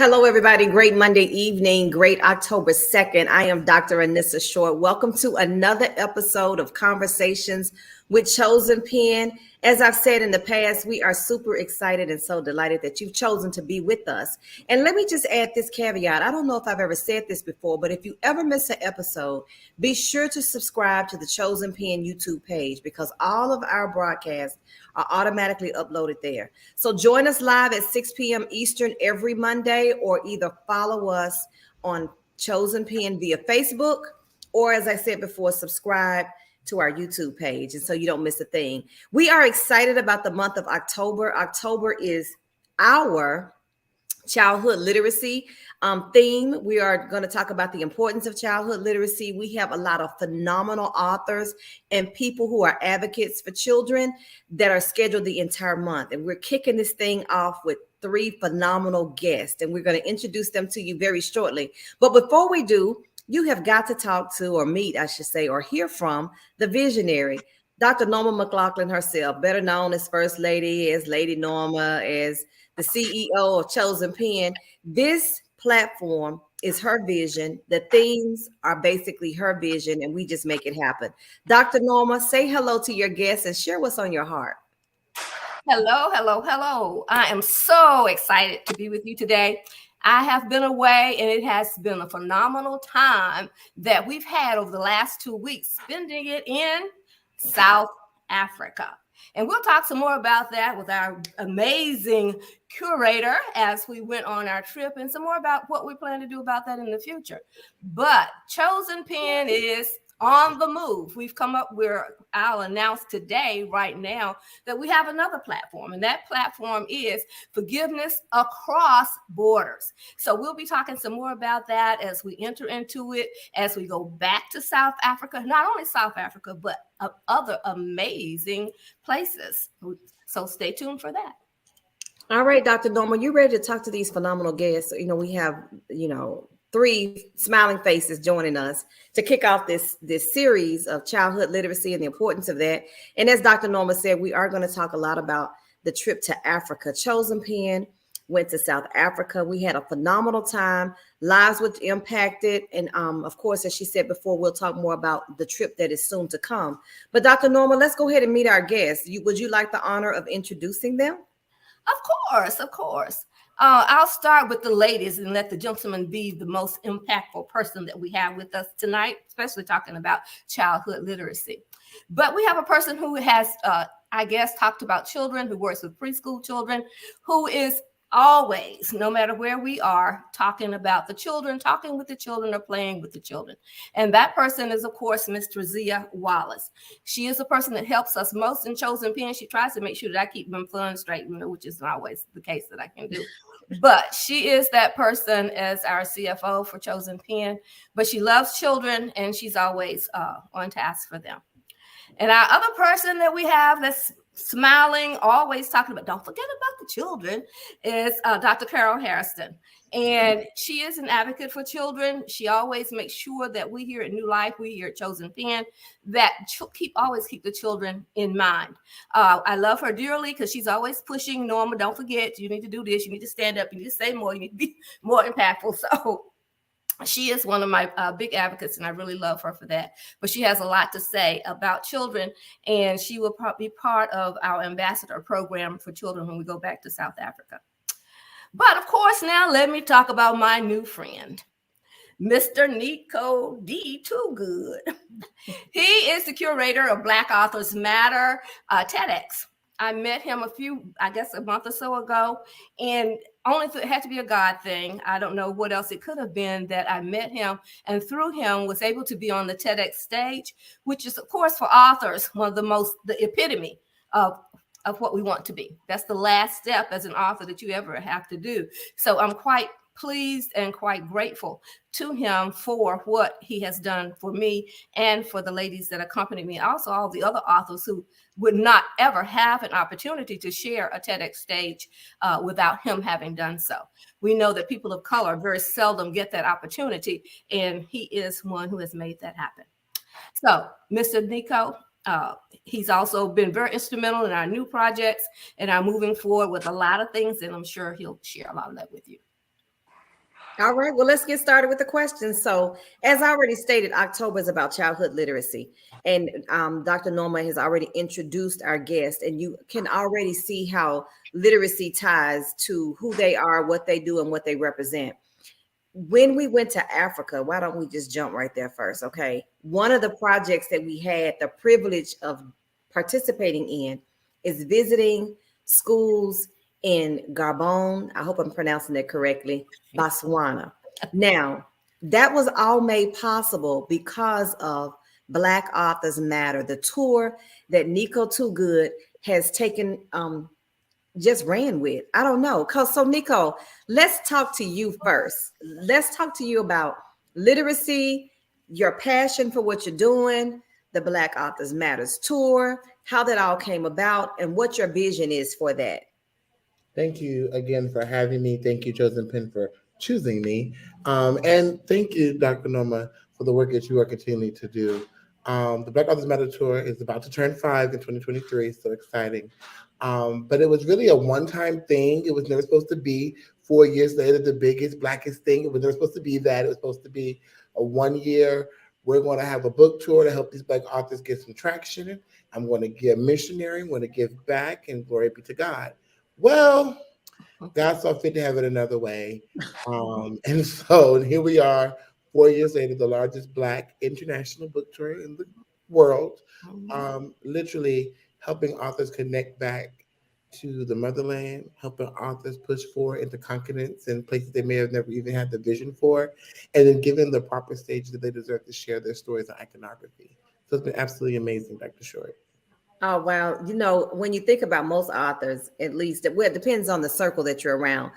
Hello, everybody. Great Monday evening. Great October 2nd. I am Dr. Anissa Short. Welcome to another episode of Conversations with Chosen Pen. As I've said in the past, we are super excited and so delighted that you've chosen to be with us. And let me just add this caveat. I don't know if I've ever said this before, but if you ever miss an episode, be sure to subscribe to the Chosen Pen YouTube page because all of our broadcasts are automatically uploaded there. So join us live at 6 p.m. Eastern every Monday, or either follow us on Chosen Pen via Facebook, or as I said before, subscribe to our YouTube page, and so you don't miss a thing. We are excited about the month of October. October is our childhood literacy theme. We are going to talk about the importance of childhood literacy. We have a lot of phenomenal authors and people who are advocates for children that are scheduled the entire month. And we're kicking this thing off with 3 phenomenal guests, and we're going to introduce them to you very shortly. But before we do, you have got to talk to, or meet, I should say, or hear from the visionary, Dr. Norma McLaughlin herself, better known as First Lady, as Lady Norma, as the CEO of Chosen Pen. This platform is her vision. The themes are basically her vision, and we just make it happen. Dr. Norma, say hello to your guests and share what's on your heart. Hello, hello, hello. I am so excited to be with you today. I have been away, and it has been a phenomenal time that we've had over the last 2 weeks, spending it in South Africa. And we'll talk some more about that with our amazing curator as we went on our trip, and some more about what we plan to do about that in the future. But Chosen Pen is on the move. We've come up where I'll announce today, right now, that we have another platform, and that platform is Forgiveness Across Borders. So we'll be talking some more about that as we enter into it, as we go back to South Africa, not only South Africa, but other amazing places. So stay tuned for that. All right, Dr. Norma, you ready to talk to these phenomenal guests? We have, 3 smiling faces joining us to kick off this series of childhood literacy and the importance of that. And as Dr. Norma said, we are going to talk a lot about the trip to Africa. Chosen Pen went to South Africa. We had a phenomenal time. Lives were impacted. And of course, as she said before, we'll talk more about the trip that is soon to come. But Dr. Norma, let's go ahead and meet our guests. Would you like the honor of introducing them? Of course. I'll start with the ladies and let the gentleman be the most impactful person that we have with us tonight, especially talking about childhood literacy. But we have a person who has, talked about children, who works with preschool children, who is always, no matter where we are, talking about the children, talking with the children, or playing with the children. And that person is, of course, Miss Trazzia Wallace. She is the person that helps us most in Chosen Pen. She tries to make sure that I keep them funds straight, which is not always the case that I can do. But she is that person as our CFO for Chosen Pen. But she loves children, and she's always on task for them. And our other person that we have that's smiling, always talking about, don't forget about the children, is Dr. Carol Hairston. And she is an advocate for children. She always makes sure that we here at New Life, we here at Chosen Pen, that always keep the children in mind. I love her dearly because she's always pushing, Norma, don't forget, you need to do this, you need to stand up, you need to say more, you need to be more impactful. So she is one of my big advocates, and I really love her for that. But she has a lot to say about children, and she will be part of our ambassador program for children when we go back to South Africa. But of course, now let me talk about my new friend, Mr. Nikko Toogood. He is the curator of Black Authors Matter TEDx. I met him a month or so ago, and only it had to be a God thing. I don't know what else it could have been that I met him, and through him was able to be on the TEDx stage, which is, of course, for authors, the epitome of what we want to be. That's the last step as an author that you ever have to do. So I'm quite pleased and quite grateful to him for what he has done for me and for the ladies that accompany me. Also, all the other authors who would not ever have an opportunity to share a TEDx stage without him having done so. We know that people of color very seldom get that opportunity, and he is one who has made that happen. So, Mr. Nikko, he's also been very instrumental in our new projects and our moving forward with a lot of things, and I'm sure he'll share a lot of that with you. All right, well, let's get started with the questions. So, as I already stated, October is about childhood literacy. And Dr. Norma has already introduced our guest, and you can already see how literacy ties to who they are, what they do, and what they represent. When we went to Africa, why don't we just jump right there first? Okay. One of the projects that we had the privilege of participating in is visiting schools in Gabon. I hope I'm pronouncing that correctly, Botswana. Now, that was all made possible because of Black Authors Matter, the tour that Nikko Toogood has taken just ran with. I don't know. So Nikko, let's talk to you first. Let's talk to you about literacy, your passion for what you're doing, the Black Authors Matters tour, how that all came about, and what your vision is for that. Thank you again for having me. Thank you, Chosen Pen, for choosing me. And thank you, Dr. Norma, for the work that you are continuing to do. The Black Authors Matter Tour is about to turn 5 in 2023. So exciting. But it was really a one-time thing. It was never supposed to be 4 years later, the biggest, blackest thing. It was never supposed to be that. It was supposed to be a 1 year. We're going to have a book tour to help these Black authors get some traction. I'm going to be a missionary. I'm going to give back, and glory be to God. Well, God saw fit to have it another way. And so here we are, 4 years later, the largest Black international book tour in the world, literally helping authors connect back to the motherland, helping authors push forward into continents and places they may have never even had the vision for, and then giving the proper stage that they deserve to share their stories and iconography. So it's been absolutely amazing, Dr. Short. Oh, wow. You know, when you think about most authors, at least, well, it depends on the circle that you're around.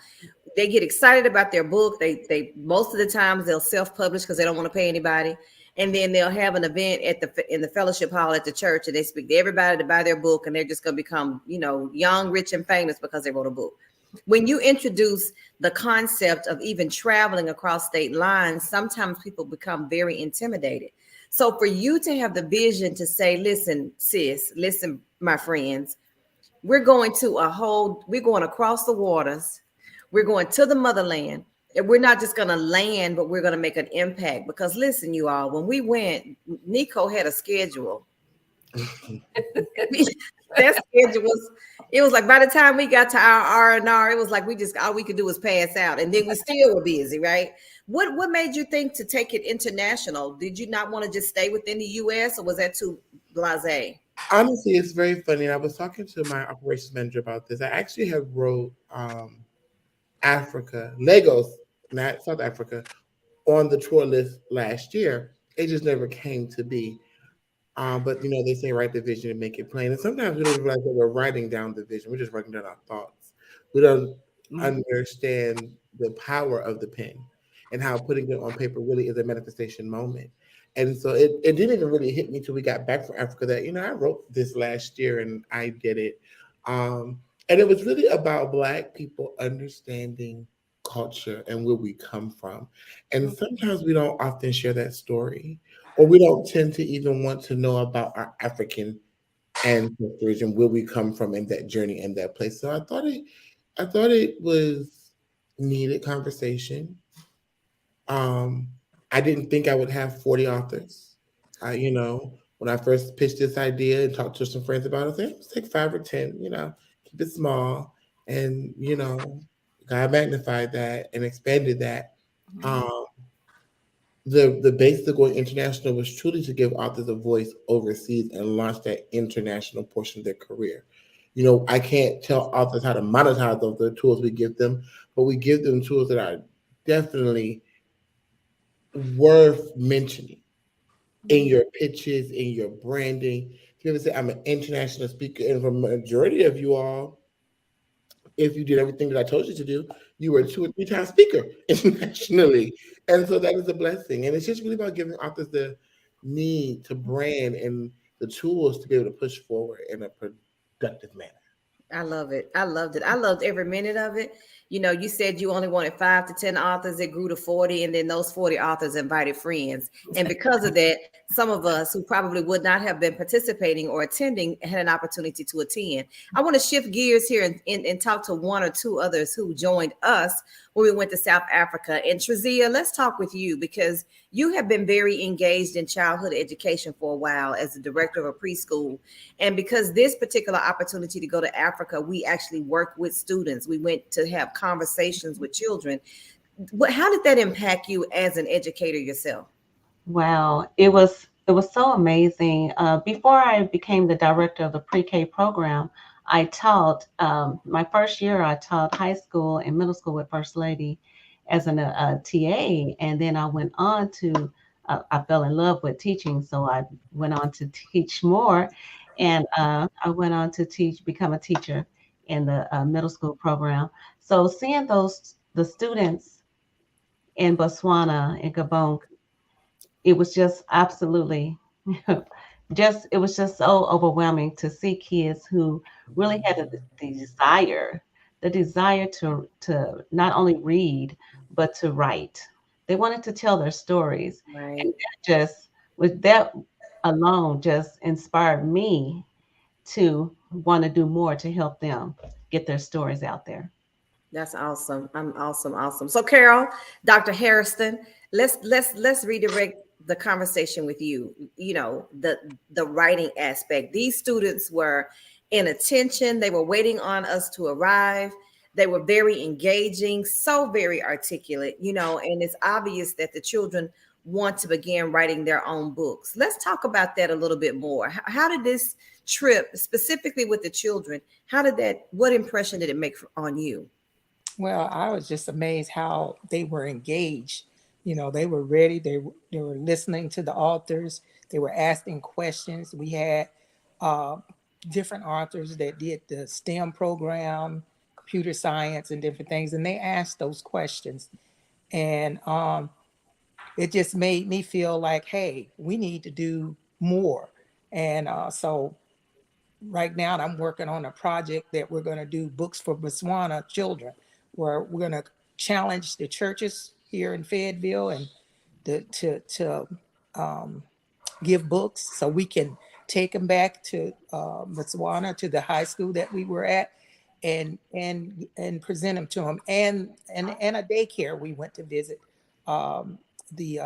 They get excited about their book. They most of the times they'll self-publish because they don't want to pay anybody. And then they'll have an event in the fellowship hall at the church, and they speak to everybody to buy their book, and they're just going to become, young, rich, and famous because they wrote a book. When you introduce the concept of even traveling across state lines, sometimes people become very intimidated. So for you to have the vision to say, listen, sis, listen, my friends, we're going across the waters. We're going to the motherland. And we're not just going to land, but we're going to make an impact. Because listen, you all, when we went, Nikko had a schedule. That schedule it was like by the time we got to our R&R, it was like all we could do was pass out. And then we still were busy, right? What made you think to take it international? Did you not want to just stay within the US, or was that too blasé? Honestly, it's very funny. I was talking to my operations manager about this. I actually have wrote Africa, Lagos, not South Africa, on the tour list last year. It just never came to be. But they say write the vision and make it plain. And sometimes we don't realize that we're writing down the vision. We're just writing down our thoughts. We don't understand the power of the pen and how putting it on paper really is a manifestation moment. And so it didn't even really hit me till we got back from Africa that, I wrote this last year and I did it. And it was really about Black people understanding culture and where we come from. And sometimes we don't often share that story, or we don't tend to even want to know about our African ancestors and where we come from in that journey and that place. So I thought it was needed conversation. I didn't think I would have 40 authors. When I first pitched this idea and talked to some friends about it, I said, let's take 5 or 10, keep it small. And, God magnified that and expanded that. The basis of going international was truly to give authors a voice overseas and launch that international portion of their career. I can't tell authors how to monetize those the tools we give them, but we give them tools that are definitely worth mentioning in your pitches, in your branding. If you ever say, I'm an international speaker, and for the majority of you all, if you did everything that I told you to do, you were a 2 or 3 time speaker internationally. And so that is a blessing. And it's just really about giving authors the need to brand and the tools to be able to push forward in a productive manner. I love it. I loved it. I loved every minute of it. You know, you said you only wanted 5 to 10 authors. It grew to 40, and then those 40 authors invited friends. And because of that, some of us who probably would not have been participating or attending had an opportunity to attend. I want to shift gears here and talk to one or two others who joined us when we went to South Africa. And Trazzia, let's talk with you because you have been very engaged in childhood education for a while as the director of a preschool. And because this particular opportunity to go to Africa, we actually work with students. We went to have conversations with children. How did that impact you as an educator yourself? Wow, it was so amazing. Before I became the director of the pre-K program, I taught my first year. I taught high school and middle school with First Lady as a TA, and then I went on to. I fell in love with teaching, so I went on to teach more, and I went on to become a teacher in the middle school program. So seeing the students in Botswana and Gabon, it was just absolutely it was just so overwhelming to see kids who really had the desire to not only read but to write. They wanted to tell their stories, Right. and that just with that alone just inspired me to want to do more to help them get their stories out there. That's awesome. I'm awesome, awesome. So, Carol, Dr. Hairston, let's redirect the conversation with you. You know, the writing aspect. These students were in attention. They were waiting on us to arrive. They were very engaging, so very articulate. You know, and it's obvious that the children want to begin writing their own books. Let's talk about that a little bit more. How did this trip, specifically with the children, what impression did it make on you? Well, I was just amazed how they were engaged. They were ready. They were listening to the authors. They were asking questions. We had uh, different authors that did the STEM program, computer science, and different things, and they asked those questions. And it just made me feel like, hey, we need to do more. And so right now I'm working on a project that we're going to do books for Botswana children, where we're going to challenge the churches here in Fayetteville and to give books so we can take them back to Botswana, to the high school that we were at, and present them to them, and a daycare we went to visit, the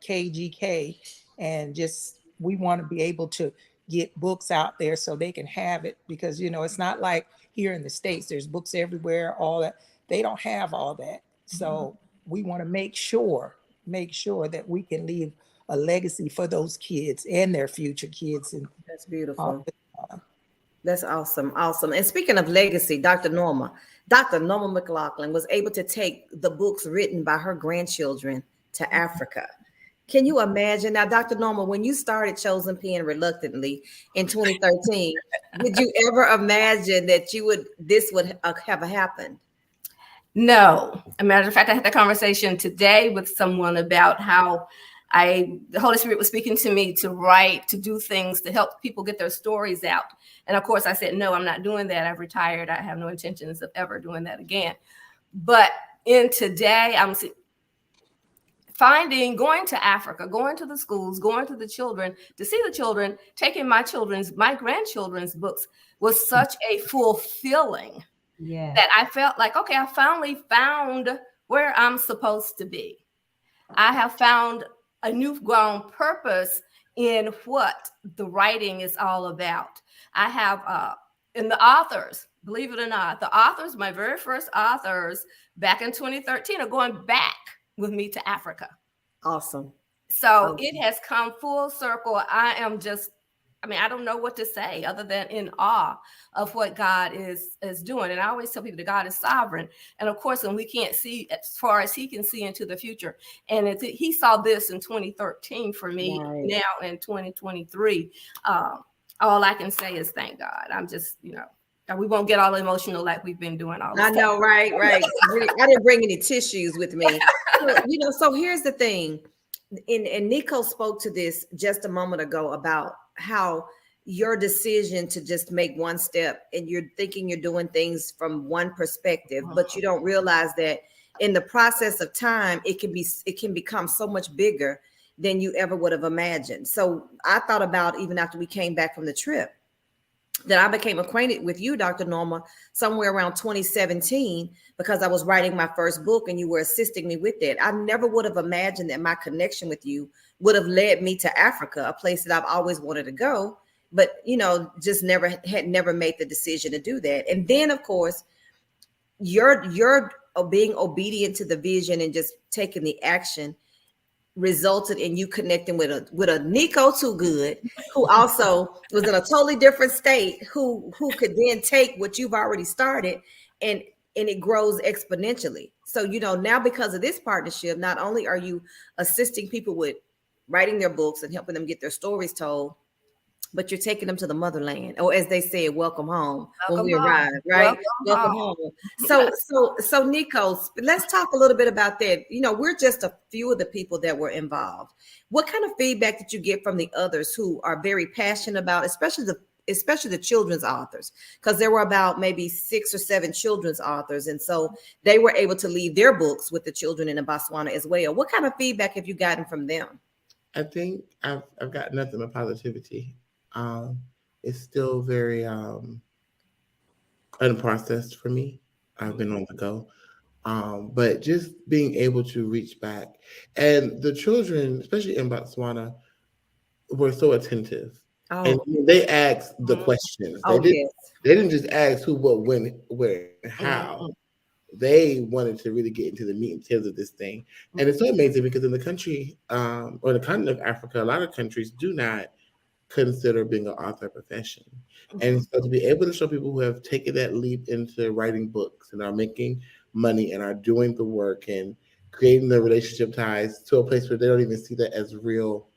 KGK, and just we want to be able to get books out there so they can have it, because it's not like here in the States there's books everywhere, all that. They don't have all that. So we want to make sure that we can leave a legacy for those kids and their future kids. And That's beautiful. That's awesome. Awesome. And speaking of legacy, Dr. Norma McLaughlin was able to take the books written by her grandchildren to Africa. Can you imagine? Now, Dr. Norma, when you started Chosen Pen reluctantly in 2013, did you ever imagine that this would have happened? No. As a matter of fact, I had that conversation today with someone about how the Holy Spirit was speaking to me to write, to do things to help people get their stories out. And of course I said, no, I'm not doing that. I've retired. I have no intentions of ever doing that again. But in today, I'm going to Africa, going to the schools, going to the children, to see the children, taking my grandchildren's books was such a fulfilling that I felt like, okay, I finally found where I'm supposed to be. I have found a newfound purpose in what the writing is all about. I have, and the authors, believe it or not, my very first authors back in 2013 are going back with me to Africa. Awesome. So It has come full circle. I don't know what to say other than in awe of what God is doing. And I always tell people that God is sovereign. And of course, when we can't see as far as he can see into the future. And he saw this in 2013 for me, right. Now in 2023. All I can say is thank God. I'm just, we won't get all emotional like we've been doing all this time. I know, right. I didn't bring any tissues with me. So here's the thing. And Nikko spoke to this just a moment ago about how your decision to just make one step, and you're thinking you're doing things from one perspective, but you don't realize that in the process of time, it can become so much bigger than you ever would have imagined. So I thought about, even after we came back from the trip, that I became acquainted with you, Dr. Norma, somewhere around 2017, because I was writing my first book and you were assisting me with it. I never would have imagined that my connection with you would have led me to Africa, a place that I've always wanted to go, but just never made the decision to do that. And then, of course, you're being obedient to the vision and just taking the action resulted in you connecting with a Nikko Toogood, who also was in a totally different state, who could then take what you've already started and it grows exponentially. So, now because of this partnership, not only are you assisting people with writing their books and helping them get their stories told, but you're taking them to the motherland, or as they say, welcome home when we arrive, right? Welcome home. So Nikko, let's talk a little bit about that. We're just a few of the people that were involved. What kind of feedback did you get from the others who are very passionate about, especially the children's authors? Because there were about maybe 6 or 7 children's authors, and so they were able to leave their books with the children in Botswana as well. What kind of feedback have you gotten from them? I think I've got nothing but positivity. It's still very unprocessed for me. I've been on the go. But just being able to reach back, and the children, especially in Botswana, were so attentive. And they asked the questions. They didn't just ask who, what, when, where, how. They wanted to really get into the meat and tails of this thing. And it's so amazing because in the country, or the continent of Africa, a lot of countries do not consider being an author a profession. And so to be able to show people who have taken that leap into writing books and are making money and are doing the work and creating the relationship ties to a place where they don't even see that as real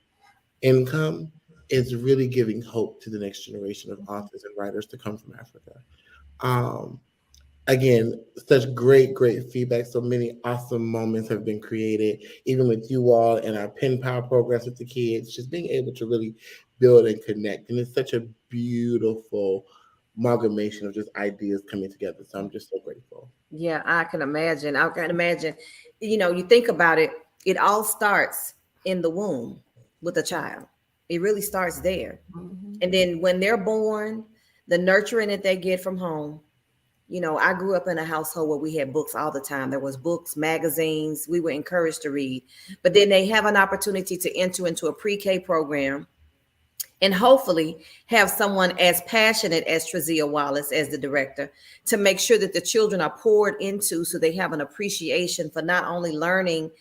income is really giving hope to the next generation of authors and writers to come from Africa. Again, such great feedback. So many awesome moments have been created, even with you all and our pen pal programs with the kids, just being able to really build and connect. And it's such a beautiful amalgamation of just ideas coming together. So I'm just so grateful. Yeah, I can imagine. You think about it, it all starts in the womb with a child. It really starts there. And then when they're born, the nurturing that they get from home. I grew up in a household where we had books all the time. There was books, magazines. We were encouraged to read. But then they have an opportunity to enter into a pre-K program and hopefully have someone as passionate as Trazzia Wallace as the director to make sure that the children are poured into, so they have an appreciation for not only learning,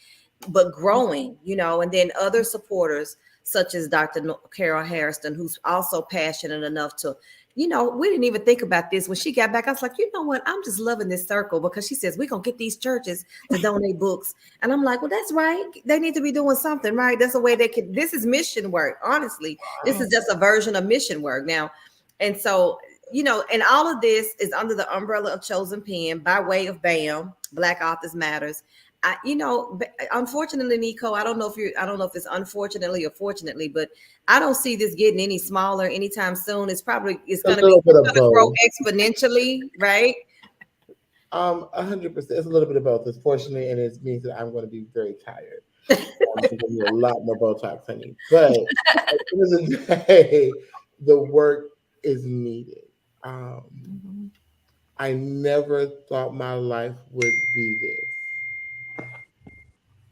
but growing, and then other supporters such as Dr. Carol Hairston, who's also passionate enough to, we didn't even think about this. When she got back, I was like, you know what? I'm just loving this circle, because she says, we're going to get these churches to donate books. And I'm like, well, that's right. They need to be doing something, right? That's a way they can. This is mission work. Honestly, this is just a version of mission work now. And so, and all of this is under the umbrella of Chosen Pen by way of BAM, Black Authors Matters. Unfortunately, Nikko, I don't know if it's unfortunately or fortunately, but I don't see this getting any smaller anytime soon. It's going to grow exponentially, right? 100%. It's a little bit of both. It's fortunately, and it means that I'm going to be very tired. I'm going to need a lot more Botox, honey. But at the end of the day, the work is needed. I never thought my life would be this.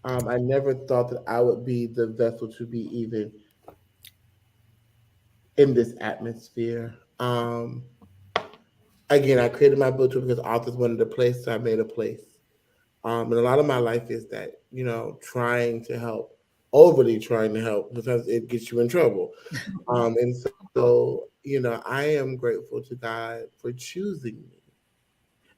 I never thought that I would be the vessel to be even in this atmosphere. Again, I created my book because authors wanted a place, so I made a place. And a lot of my life is that, trying to help, overly trying to help, because it gets you in trouble. And so, I am grateful to God for choosing me.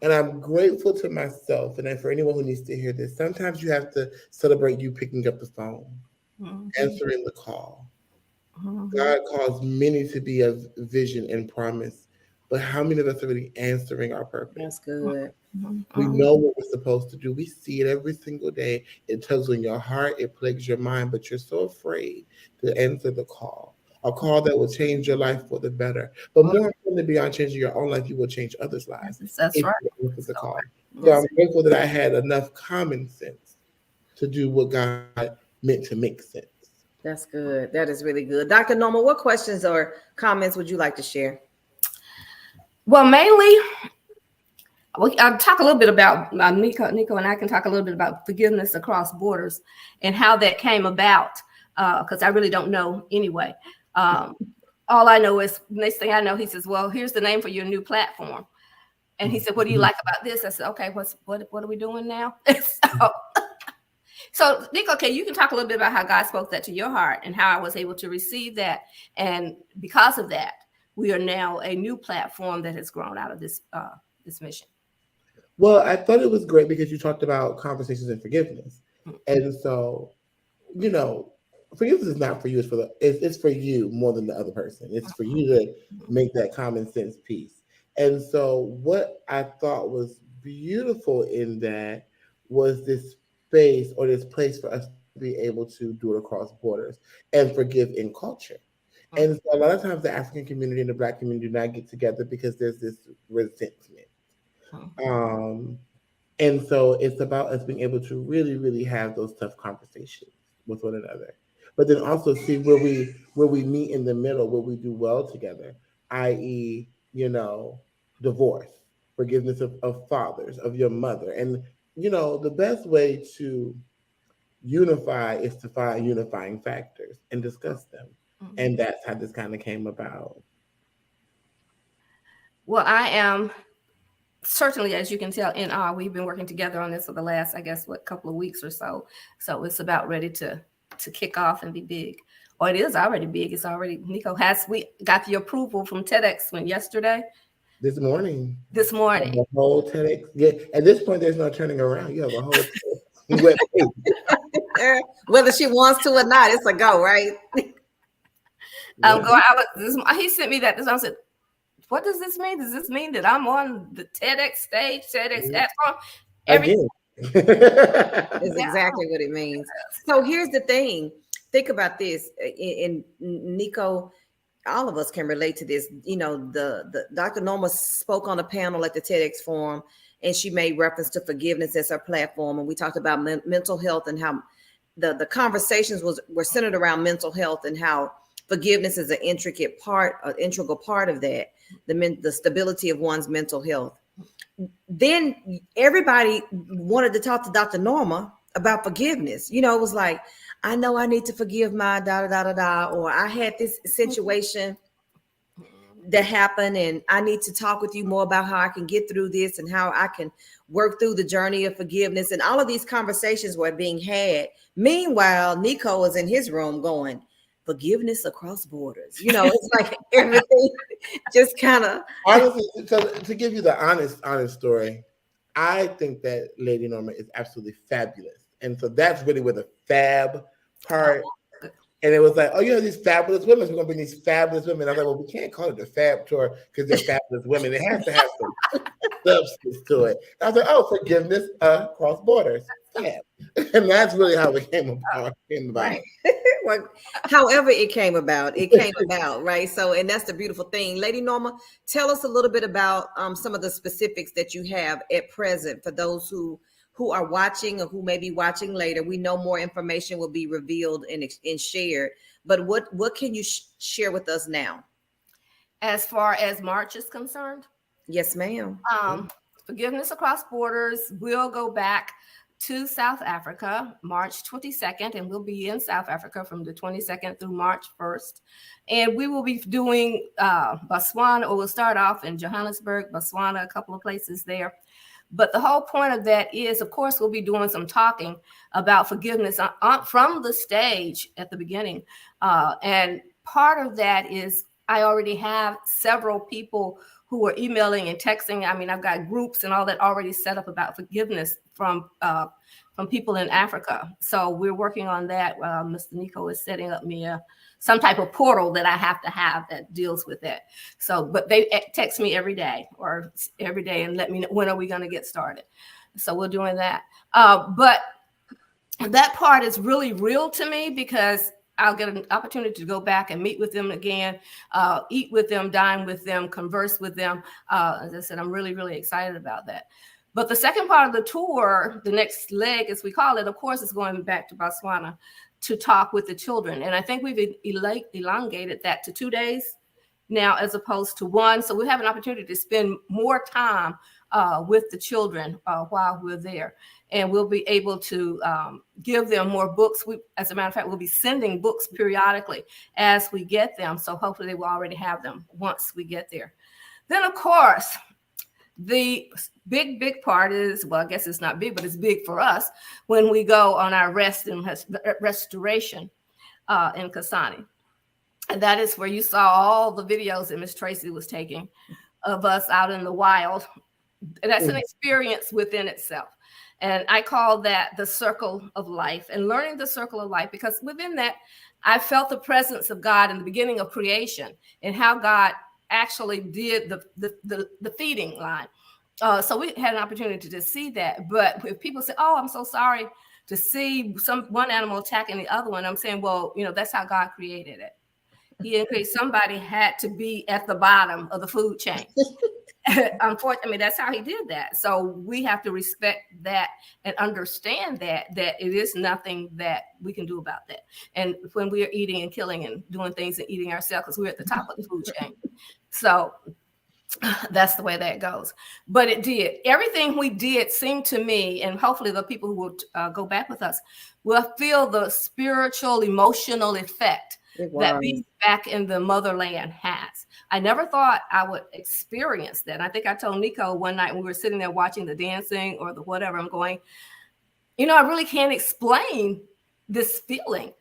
And I'm grateful to myself, and for anyone who needs to hear this, sometimes you have to celebrate you picking up the phone, answering the call. God calls many to be of vision and promise, but how many of us are really answering our purpose? That's good. We know what we're supposed to do. We see it every single day. It tugs on your heart. It plagues your mind, but you're so afraid to answer the call. a call that will change your life for the better. But more importantly, beyond changing your own life, you will change others' lives. That's if right. you look at the call. So I'm grateful that I had enough common sense to do what God meant to make sense. That's good. That is really good. Dr. Norma, what questions or comments would you like to share? Well, mainly, I'll talk a little bit about Nikko and I can talk a little bit about forgiveness across borders and how that came about, because I really don't know anyway. All I know is, next thing I know, he says, well, here's the name for your new platform. And he said, what do you like about this? I said, okay, what are we doing now? So Nikko, okay, you can talk a little bit about how God spoke that to your heart and how I was able to receive that. And because of that, we are now a new platform that has grown out of this mission. Well, I thought it was great because you talked about conversations and forgiveness. And so, you know, forgiveness is not for you, it's for you more than the other person. It's for you to make that common sense piece. And so what I thought was beautiful in that was this space or this place for us to be able to do it across borders and forgive in culture. And so a lot of times the African community and the Black community do not get together because there's this resentment. And so it's about us being able to really, really have those tough conversations with one another, but then also see where we meet in the middle, where we do well together, i.e., you know, divorce, forgiveness of fathers, of your mother. And, you know, the best way to unify is to find unifying factors and discuss them. And that's how this kind of came about. Well, I am certainly, as you can tell, in awe. We've been working together on this for the last, I guess, couple of weeks or so. So it's about ready to kick off and be big. Or it is already big. It's already, Nikko, we got the approval from TEDx yesterday? This morning. The whole TEDx. Yeah. At this point, there's no turning around. You have a whole whether she wants to or not, it's a go, right? He sent me that. I said, what does this mean? Does this mean that I'm on the TEDx stage, TEDx platform? Again. That's exactly what it means. So here's the thing. Think about this. And Nikko, all of us can relate to this. You know, the Dr. Norma spoke on a panel at the TEDx forum, and she made reference to forgiveness as her platform. And we talked about mental health and how the conversations were centered around mental health and how forgiveness is an integral part of that, the stability of one's mental health. Then everybody wanted to talk to Dr. Norma about forgiveness. You know, it was like, I know I need to forgive my or I had this situation that happened and I need to talk with you more about how I can get through this and how I can work through the journey of forgiveness. And all of these conversations were being had. Meanwhile, Nikko was in his room going, forgiveness across borders. You know, it's like everything just kind of. Honestly, to give you the honest story, I think that Lady Norma is absolutely fabulous. And so that's really where the fab part. And it was like, oh, you know, these fabulous women. We're going to bring these fabulous women. I was like, well, we can't call it the fab tour because they're fabulous women. It has to have some substance to it. I was like, oh, forgiveness across borders. Fab. And that's really how it came about. Right. Well, however it came about, right? So, and that's the beautiful thing. Lady Norma, tell us a little bit about some of the specifics that you have at present for those who are watching or who may be watching later. We know more information will be revealed and shared, but what can you share with us now? As far as March is concerned? Yes, ma'am. Forgiveness Across Borders will go back to South Africa, March 22nd, and we'll be in South Africa from the 22nd through March 1st. And we will be doing Botswana, or we'll start off in Johannesburg, Botswana, a couple of places there. But the whole point of that is, of course, we'll be doing some talking about forgiveness from the stage at the beginning. And part of that is I already have several people who are emailing and texting. I mean, I've got groups and all that already set up about forgiveness from people in Africa. So we're working on that. Mr. Nikko is setting up me some type of portal that I have to have that deals with that. So, but they text me every day and let me know when are we going to get started. So we're doing that. But that part is really real to me because I'll get an opportunity to go back and meet with them again, eat with them, dine with them, converse with them. As I said, I'm really, really excited about that. But the second part of the tour, the next leg, as we call it, of course, is going back to Botswana to talk with the children. And I think we've elongated that to 2 days now as opposed to 1. So we have an opportunity to spend more time with the children while we're there. And we'll be able to give them more books. As a matter of fact, we'll be sending books periodically as we get them. So hopefully they will already have them once we get there. Then, of course, the big part is, well, I guess it's not big, but it's big for us when we go on our rest and restoration in Kasane. And that is where you saw all the videos that Miss Tracy was taking of us out in the wild. And that's an experience within itself. And I call that the circle of life, and learning the circle of life, because within that, I felt the presence of God in the beginning of creation and how God actually did the feeding line. So we had an opportunity to see that. But if people say, oh, I'm so sorry to see one animal attacking the other one, I'm saying, well, that's how God created it. He increased, somebody had to be at the bottom of the food chain. Unfortunately, that's how he did that. So we have to respect that and understand that it is nothing that we can do about that. And when we are eating and killing and doing things and eating ourselves, because we're at the top of the food chain. So that's the way that goes. But it did. Everything we did seemed to me, and hopefully the people who will go back with us will feel the spiritual, emotional effect that being back in the motherland has. I never thought I would experience that. And I think I told Nikko one night when we were sitting there watching the dancing or the whatever, I'm going, I really can't explain this feeling.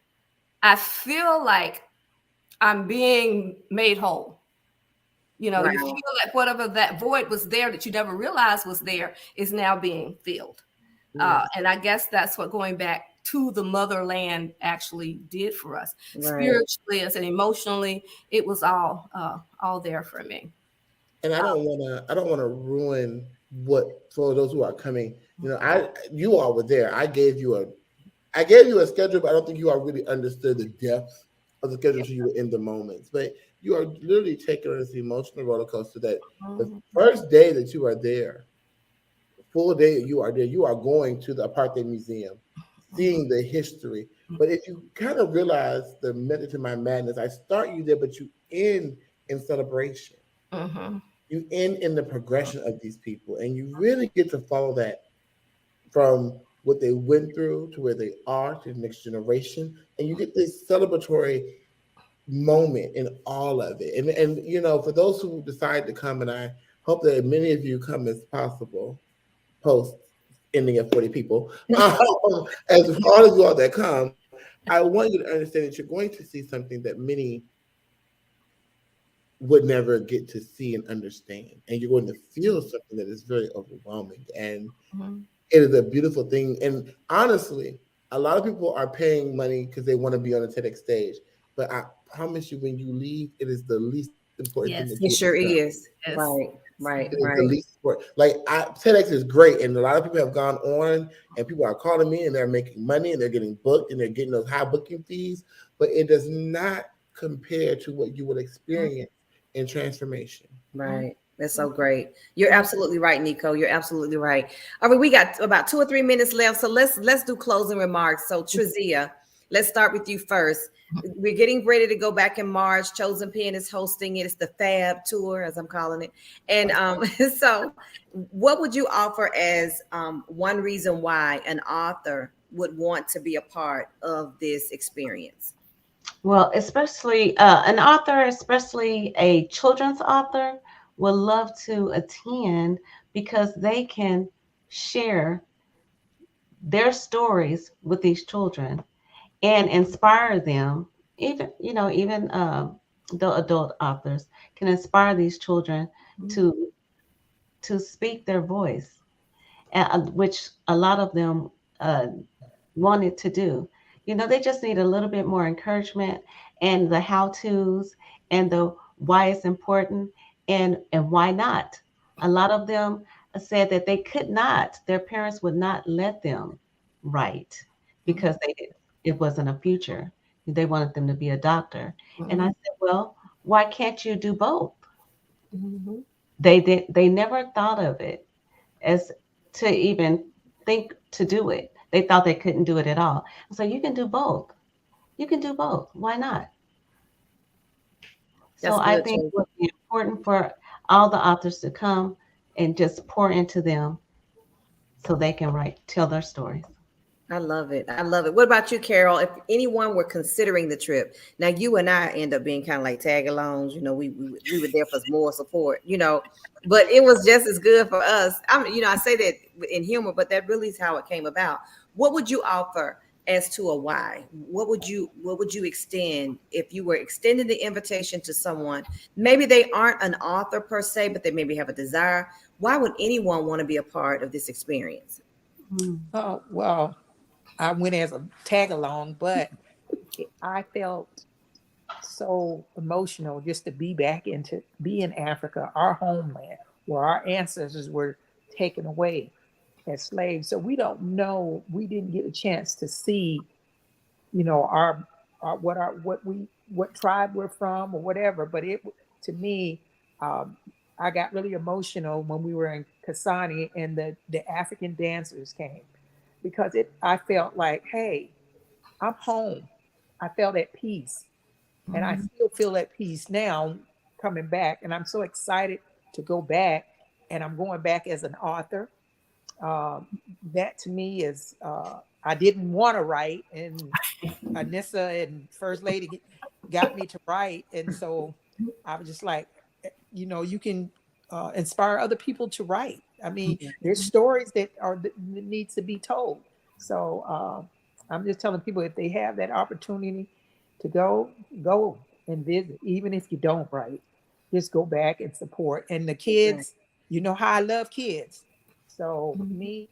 I feel like I'm being made whole. You feel like whatever that void was there that you never realized was there is now being filled. And I guess that's what going back to the motherland actually did for us. Spiritually and emotionally, it was all there for me. And I don't want to ruin what, for those who are coming. You all were there. I gave you a schedule, but I don't think you all really understood the depth of the schedule until you were in the moments. But you are literally taking on this emotional roller coaster that the first day that you are there, full day that you are there, you are going to the Apartheid Museum, seeing the history. But if you kind of realize the method to my madness, I start you there, but you end in celebration. You end in the progression of these people, and you really get to follow that from what they went through to where they are to the next generation, and you get this celebratory moment in all of it. And for those who decide to come, and I hope that many of you come as possible, post ending at 40 people. As all of you all that come, I want you to understand that you're going to see something that many would never get to see and understand. And you're going to feel something that is very overwhelming. And it is a beautiful thing. And honestly, a lot of people are paying money because they want to be on a TEDx stage. But I promise you, when you leave, it is the least important thing. It sure is. Yes. Right. The least important. Like TEDx is great, and a lot of people have gone on, and people are calling me, and they're making money, and they're getting booked, and they're getting those high booking fees. But it does not compare to what you would experience in transformation. Right. That's so great. You're absolutely right, Nikko. You're absolutely right. All right, we got about 2 or 3 minutes left, so let's do closing remarks. So Trazzia, let's start with you first. We're getting ready to go back in March. Chosen Pen is hosting it. It's the Fab Tour, as I'm calling it. And so what would you offer as one reason why an author would want to be a part of this experience? Well, especially an author, especially a children's author, would love to attend because they can share their stories with these children and inspire them. Even the adult authors can inspire these children to speak their voice, which a lot of them wanted to do. They just need a little bit more encouragement and the how-tos and the why it's important and why not. A lot of them said that they could not, their parents would not let them write because it wasn't a future. They wanted them to be a doctor. And I Mhm. said, well, why can't you do both? Mhm. They never thought of it as to even think to do it. They thought they couldn't do it at all. So you can do both. You can do both. Why not? So That's I good, think it Joe. would be important for all the authors to come and just pour into them so they can tell their stories. I love it. I love it. What about you, Carol? If anyone were considering the trip, now you and I end up being kind of like tag alongs. We were there for more support. But it was just as good for us. I say that in humor, but that really is how it came about. What would you offer as to a why? What would you extend if you were extending the invitation to someone? Maybe they aren't an author per se, but they maybe have a desire. Why would anyone want to be a part of this experience? Mm. Oh, well, I went as a tag along, but I felt so emotional just to be in Africa, our homeland, where our ancestors were taken away as slaves. So we don't know, we didn't get a chance to see, what tribe we're from or whatever. But to me, um, I got really emotional when we were in Kasani and the African dancers came, because I felt like, hey, I'm home. I felt at peace. And I Mhm. still feel at peace now coming back. And I'm so excited to go back. And I'm going back as an author. Um, that to me is, I didn't want to write. And Anissa and First Lady got me to write. And so I was just like, you can inspire other people to write. I mean, there's stories that needs to be told. So I'm just telling people, if they have that opportunity to go and visit, even if you don't write, just go back and support. And the kids, you know how I love kids. So me,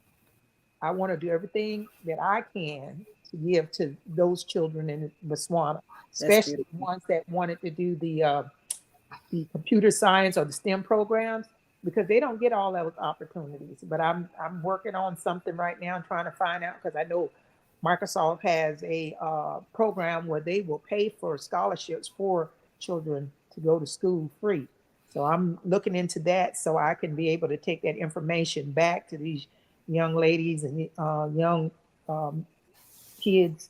I want to do everything that I can to give to those children in Botswana, That's especially beautiful. ones that wanted to do the computer science or the STEM programs, because they don't get all those opportunities. But I'm working on something right now, trying to find out, because I know Microsoft has a program where they will pay for scholarships for children to go to school free. So I'm looking into that so I can be able to take that information back to these young ladies and young um, kids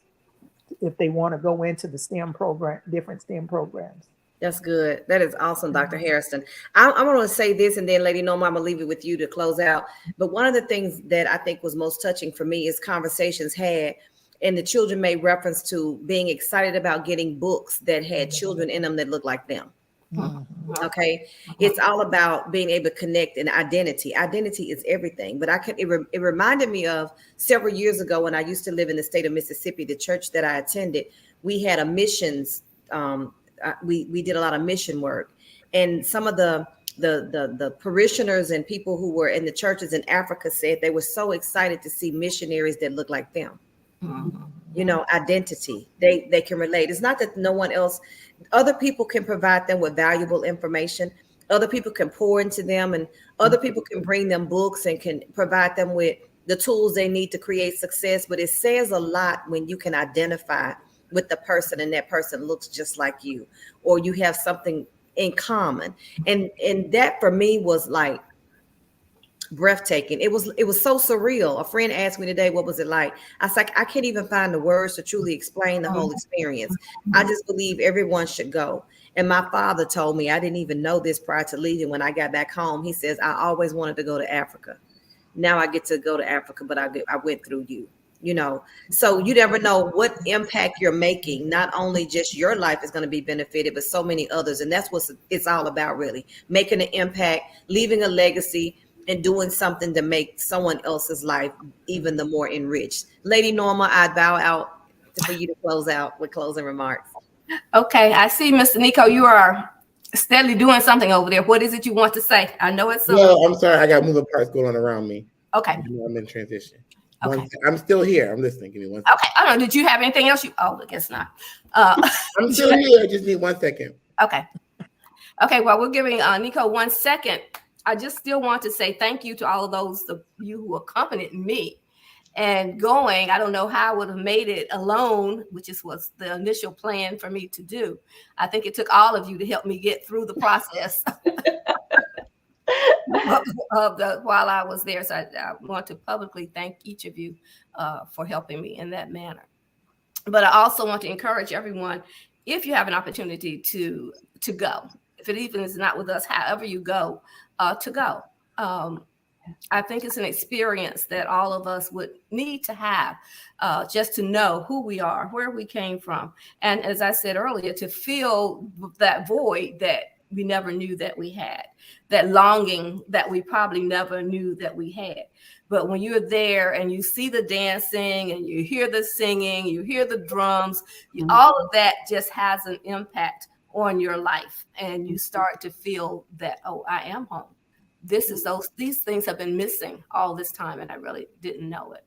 if they want to go into the STEM program, different STEM programs. That's good. That is awesome, Dr. Hairston. I'm going to say this, and then Lady Norma, I'm going to leave it with you to close out. But one of the things that I think was most touching for me is conversations had, and the children made reference to being excited about getting books that had children in them that looked like them. Mhm. Okay, it's all about being able to connect and identity. Identity is everything. But it reminded me of several years ago when I used to live in the state of Mississippi. The church that I attended, we had a missions. We did a lot of mission work, and some of the parishioners and people who were in the churches in Africa said they were so excited to see missionaries that looked like them. Identity. They can relate. It's not that no one else, other people can provide them with valuable information. Other people can pour into them, and other people can bring them books and can provide them with the tools they need to create success. But it says a lot when you can identify with the person and that person looks just like you, or you have something in common. And that for me was like breathtaking. It was so surreal. A friend asked me today, what was it like? I was like, I can't even find the words to truly explain the whole experience. I just believe everyone should go. And my father told me, I didn't even know this prior to leaving. When I got back home, he says, I always wanted to go to Africa. Now I get to go to Africa, but I went through you. So you never know what impact you're making. Not only just your life is going to be benefited, but so many others. And that's what it's all about, really. Making an impact, leaving a legacy, and doing something to make someone else's life even the more enriched. Lady Norma, I bow out for you to close out with closing remarks. Okay, I see, Mr. Nikko, you are steadily doing something over there. What is it you want to say? I know it's something. No, I'm sorry. I got moving parts going on around me. Okay. I'm in transition. Okay. I'm still here. I'm listening. Give me 1 second. Okay. I don't know. Did you have anything else? I guess not. I'm still here. I just need 1 second. Okay. Okay. Well, we're giving Nikko 1 second. I just still want to say thank you to all of those of you who accompanied me. and going. I don't know how I would have made it alone, which was the initial plan for me to do. I think it took all of you to help me get through the process while I was there. So I want to publicly thank each of you for helping me in that manner. But I also want to encourage everyone, if you have an opportunity to go, if it even is not with us, however you go, to go. I think it's an experience that all of us would need to have, just to know who we are, where we came from. And as I said earlier, to fill that void that we never knew that we had, that longing that we probably never knew that we had. But when you're there and you see the dancing and you hear the singing, you hear the drums, all of that just has an impact on your life. And you start to feel that, oh, I am home. These things have been missing all this time, and I really didn't know it.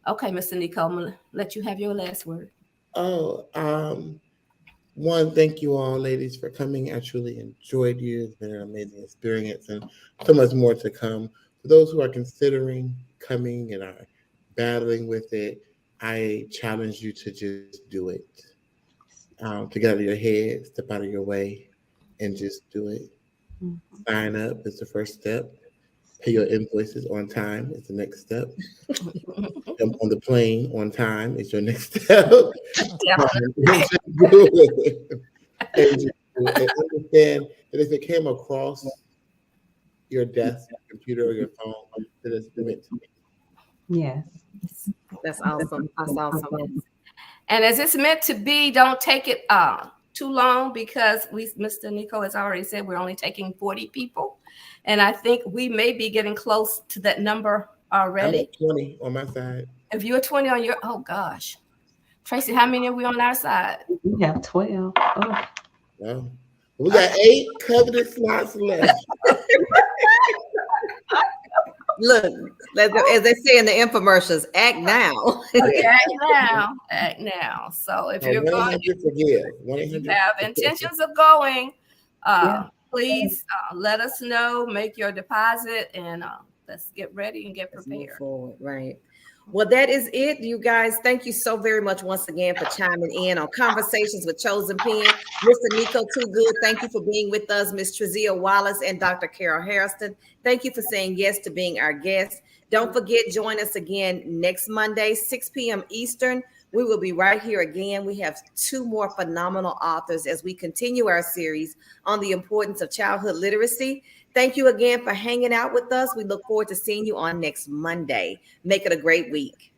Okay, Mr. Nikko, I'm gonna let you have your last word. One, thank you all, ladies, for coming. I truly enjoyed you. It's been an amazing experience, and so much more to come. For those who are considering coming and are battling with it, I challenge you to just do it. To get out of your head, step out of your way, and just do it. Sign up is the first step. Pay your invoices on time is the next step. Jump on the plane on time is your next step. And understand that if it came across your desk, your computer, or your phone, that it's meant to be. Yes. That's awesome. That's awesome. And as it's meant to be, don't take it too long, because Mr. Nikko has already said we're only taking 40 people. And I think we may be getting close to that number already. I'm at 20 on my side. If you're 20 on your, oh gosh. Tracy, how many are we on our side? We have 12. Oh. Wow. We got 8 coveted slots left. Look, as they say in the infomercials, act now. Act now. So if you're going, if you have intentions of going, please let us know, make your deposit, and let's get ready and get prepared. Forward, right. Well, that is it, you guys. Thank you so very much once again for chiming in on Conversations with Chosen Pen. Mr. Nikko Toogood, thank you for being with us. Ms. Trazzia Wallace and Dr. Carol Hairston, thank you for saying yes to being our guest. Don't forget, join us again next Monday, 6 p.m. Eastern. We will be right here again. We have 2 more phenomenal authors as we continue our series on the importance of childhood literacy. Thank you again for hanging out with us. We look forward to seeing you on next Monday. Make it a great week.